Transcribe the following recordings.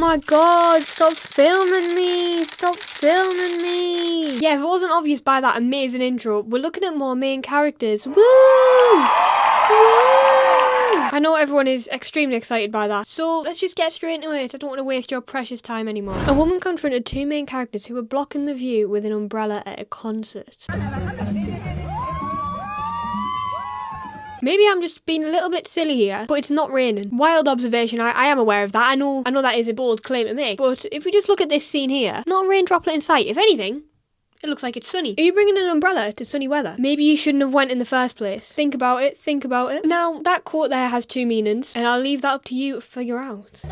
my god, stop filming me. Stop filming me. Yeah, if it wasn't obvious by that amazing intro, we're looking at more main characters. Woo! Woo! I know everyone is extremely excited by that, so let's just get straight into it. I don't want to waste your precious time anymore. A woman confronted two main characters who were blocking the view with an umbrella at a concert. Maybe I'm just being a little bit silly here, but it's not raining. Wild observation, I am aware of that. I know that is a bold claim to make, but if we just look at this scene here, not a rain droplet in sight. If anything, it looks like it's sunny. Are you bringing an umbrella to sunny weather? Maybe you shouldn't have went in the first place. Think about it, think about it. Now, that quote there has two meanings, and I'll leave that up to you to figure out.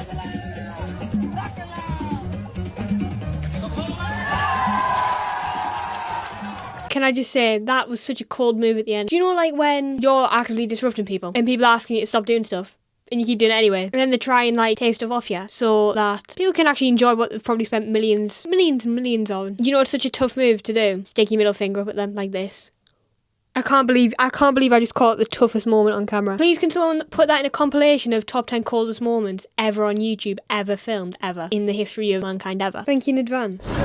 Can I just say, that was such a cold move at the end. Do you know, like, when you're actively disrupting people and people are asking you to stop doing stuff and you keep doing it anyway, and then they try and, like, take stuff off you so that people can actually enjoy what they've probably spent millions and millions on. You know, it's such a tough move to do. Stick your middle finger up at them like this. I can't believe I just caught the toughest moment on camera. Please, can someone put that in a compilation of top 10 coldest moments ever on YouTube, ever filmed, ever, in the history of mankind ever? Thank you in advance.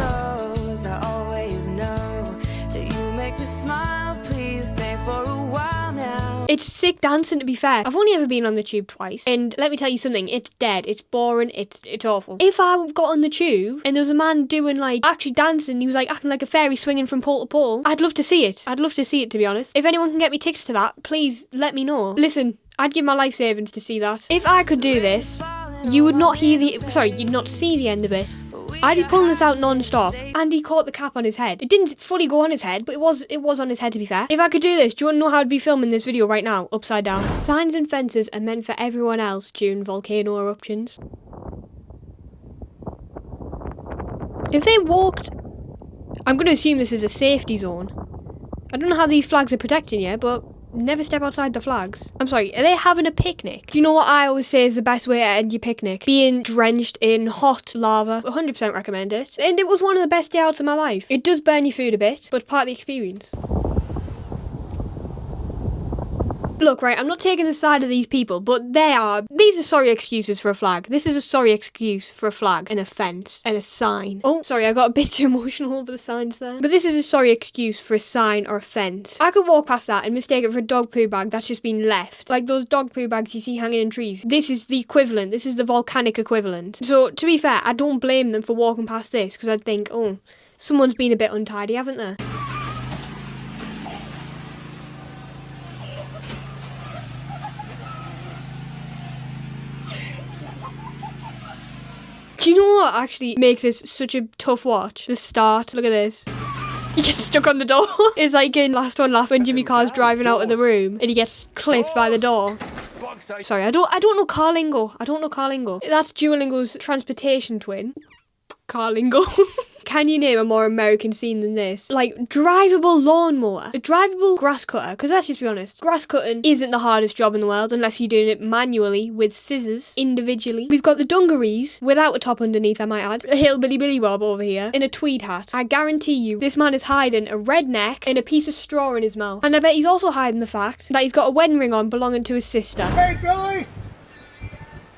It's sick dancing, to be fair. I've only ever been on the tube twice, and let me tell you something, it's dead, it's boring, it's awful. If I got on the tube and there was a man doing, like, actually dancing, he was like acting like a fairy swinging from pole to pole, I'd love to see it. I'd love to see it, to be honest. If anyone can get me tickets to that, please let me know. Listen, I'd give my life savings to see that. If I could do this, you would not hear you'd not see the end of it. I'd be pulling this out non-stop. And he caught the cap on his head. It didn't fully go on his head, but it was on his head, to be fair. If I could do this, do you want to know how I'd be filming this video right now? Upside down. Signs and fences are meant for everyone else during volcano eruptions. If they walked... I'm going to assume this is a safety zone. I don't know how these flags are protecting you, but... never step outside the flags. I'm sorry, are they having a picnic? Do you know what I always say is the best way to end your picnic? Being drenched in hot lava. 100% recommend it. And it was one of the best day outs of my life. It does burn your food a bit, but part of the experience. Look, right, I'm not taking the side of these people, but these are sorry excuses for a flag. This is a sorry excuse for a flag, and a fence, and a sign. Oh, sorry, I got a bit too emotional over the signs there. But this is a sorry excuse for a sign or a fence. I could walk past that and mistake it for a dog poo bag that's just been left. Like those dog poo bags you see hanging in trees. This is the equivalent. This is the volcanic equivalent. So, to be fair, I don't blame them for walking past this, because I'd think, oh, someone's been a bit untidy, haven't they? Do you know what actually makes this such a tough watch? The start. Look at this. He gets stuck on the door. It's like in Last One Laugh when Jimmy Carr's driving out of the room and he gets clipped by the door. Sorry, I don't know car lingo. That's Duolingo's transportation twin. Car lingo. Can you name a more American scene than this? Like, drivable lawnmower. A drivable grass cutter. Because let's just be honest, grass cutting isn't the hardest job in the world unless you're doing it manually with scissors, individually. We've got the dungarees, without a top underneath, I might add. A hillbilly Billy Bob over here, in a tweed hat. I guarantee you, this man is hiding a red neck and a piece of straw in his mouth. And I bet he's also hiding the fact that he's got a wedding ring on belonging to his sister. Hey, Billy!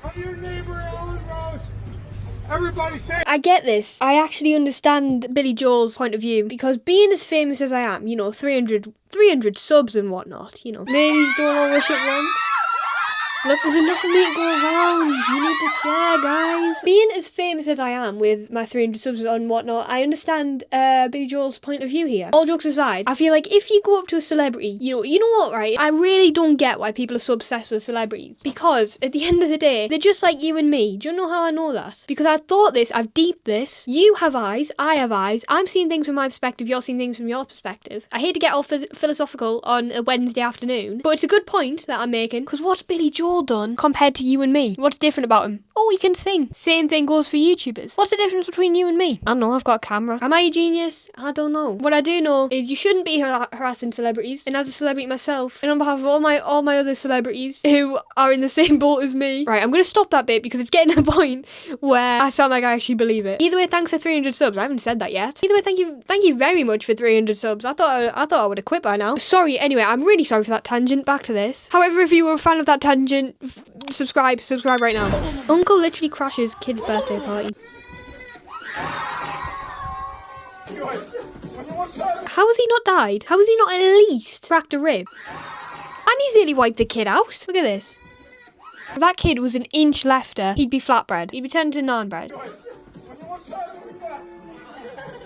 I'm your neighbor, Ellen Rose. Everybody say... I get this. I actually understand Billy Joel's point of view, because being as famous as I am, you know, 300 subs and whatnot, you know. Ladies don't all wish it once. Look, there's enough for me to go around. You need to share, guys. Being as famous as I am with my 300 subs and whatnot, I understand Billy Joel's point of view here. All jokes aside, I feel like if you go up to a celebrity, you know what, right? I really don't get why people are so obsessed with celebrities. Because at the end of the day, they're just like you and me. Do you know how I know that? Because I've thought this, I've deeped this. You have eyes, I have eyes. I'm seeing things from my perspective, you're seeing things from your perspective. I hate to get all philosophical on a Wednesday afternoon, but it's a good point that I'm making. Because what's Billy Joel done compared to you and me? What's different about him? Oh, he can sing. Same thing goes for YouTubers. What's the difference between you and me? I don't know, I've got a camera. Am I a genius? I don't know. What I do know is you shouldn't be harassing celebrities, and as a celebrity myself, and on behalf of all my other celebrities who are in the same boat as me. Right, I'm gonna stop that bit because it's getting to the point where I sound like I actually believe it. Either way, thanks for 300 subs. I haven't said that yet. Either way, thank you very much for 300 subs. I thought I would have quit by now. Sorry, anyway, I'm really sorry for that tangent. Back to this. However, if you were a fan of that tangent, attention. Subscribe right now. Uncle literally crashes kid's birthday party. How has he not died? How has he not at least cracked a rib? And he's nearly wiped the kid out. Look at this. If that kid was an inch lefter, he'd be flatbread. He'd be turned into naan bread.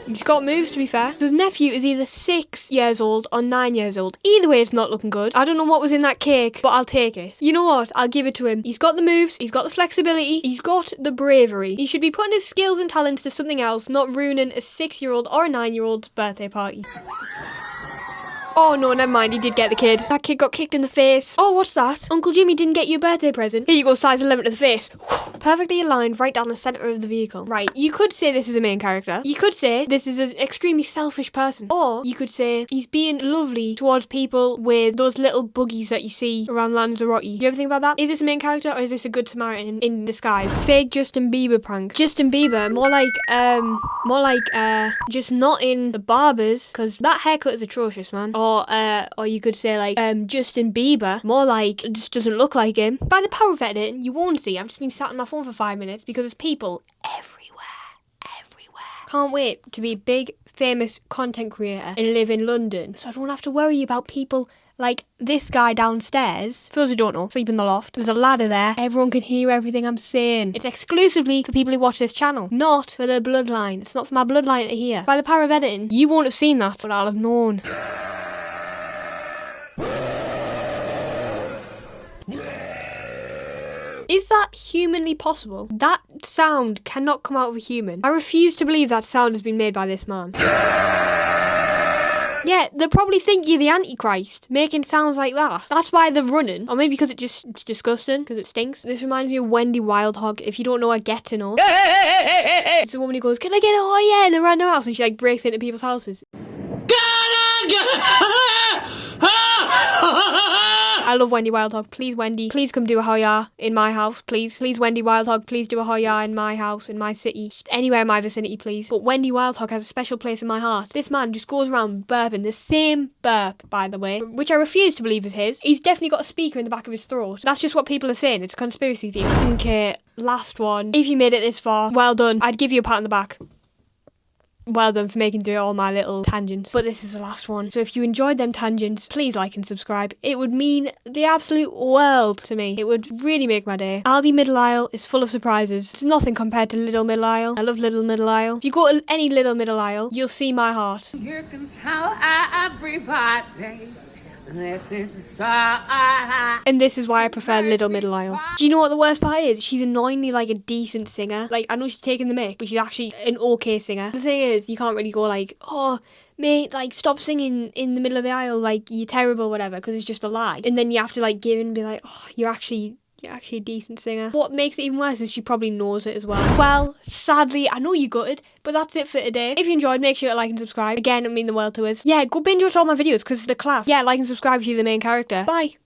He's got moves, to be fair. So his nephew is either 6 years old or 9 years old. Either way, it's not looking good. I don't know what was in that cake, but I'll take it. You know what? I'll give it to him. He's got the moves. He's got the flexibility. He's got the bravery. He should be putting his skills and talents to something else, not ruining a 6-year-old or a 9-year-old's birthday party. Oh no, never mind, he did get the kid. That kid got kicked in the face. Oh, what's that? Uncle Jimmy didn't get you a birthday present. Here you go, size 11 to the face. Perfectly aligned right down the centre of the vehicle. Right, you could say this is a main character. You could say this is an extremely selfish person. Or you could say he's being lovely towards people with those little buggies that you see around Lanzarote. You ever think about that? Is this a main character or is this a good Samaritan in disguise? Fake Justin Bieber prank. Justin Bieber, more like just not in the barbers, because that haircut is atrocious, man. Or you could say like Justin Bieber, more like it just doesn't look like him. By the power of editing, you won't see. I've just been sat on my phone for 5 minutes because there's people everywhere. Can't wait to be a big famous content creator and live in London, so I don't have to worry about people like this guy downstairs. For those who don't know, sleep in the loft. There's a ladder there. Everyone can hear everything I'm saying. It's exclusively for people who watch this channel, not for the bloodline. It's not for my bloodline to hear. By the power of editing, you won't have seen that, but I'll have known. Is that humanly possible? That sound cannot come out of a human. I refuse to believe that sound has been made by this man. Yeah, they'll probably think you're the Antichrist, making sounds like that. That's why they're running. Or maybe because it's disgusting, because it stinks. This reminds me of Wendy Wildhog. If you don't know, I get to know. It's a woman who goes, "Can I get a oh yeah?" in a random house, and she like breaks into people's houses. I love Wendy Wildhog. Please, Wendy, please come do a hoya in my house, please. Please, Wendy Wildhog, please do a hoya in my house, in my city. Just anywhere in my vicinity, please. But Wendy Wildhog has a special place in my heart. This man just goes around burping the same burp, by the way, which I refuse to believe is his. He's definitely got a speaker in the back of his throat. That's just what people are saying. It's a conspiracy theory. Okay, last one. If you made it this far, well done. I'd give you a pat on the back. Well done for making through all my little tangents. But this is the last one. So if you enjoyed them tangents, please like and subscribe. It would mean the absolute world to me. It would really make my day. Aldi Middle Aisle is full of surprises. It's nothing compared to Little Middle Aisle. I love Little Middle Aisle. If you go to any Little Middle Aisle, you'll see my heart. Here comes how everybody. This is a song. And this is why I prefer Little Middle Aisle. Do you know what the worst part is? She's annoyingly like a decent singer. Like, I know she's taking the mic, but she's actually an okay singer. The thing is, you can't really go like, "Oh, mate, like, stop singing in the middle of the aisle, like, you're terrible," whatever, because it's just a lie. And then you have to like give in and be like, "Oh, you're actually a decent singer." What makes it even worse is she probably knows it as well. Well, sadly, I know you gutted, but that's it for today. If you enjoyed, make sure to like and subscribe. Again, it mean the world to us. Yeah, go binge watch all my videos because they're class. Yeah, like and subscribe if you're the main character. Bye.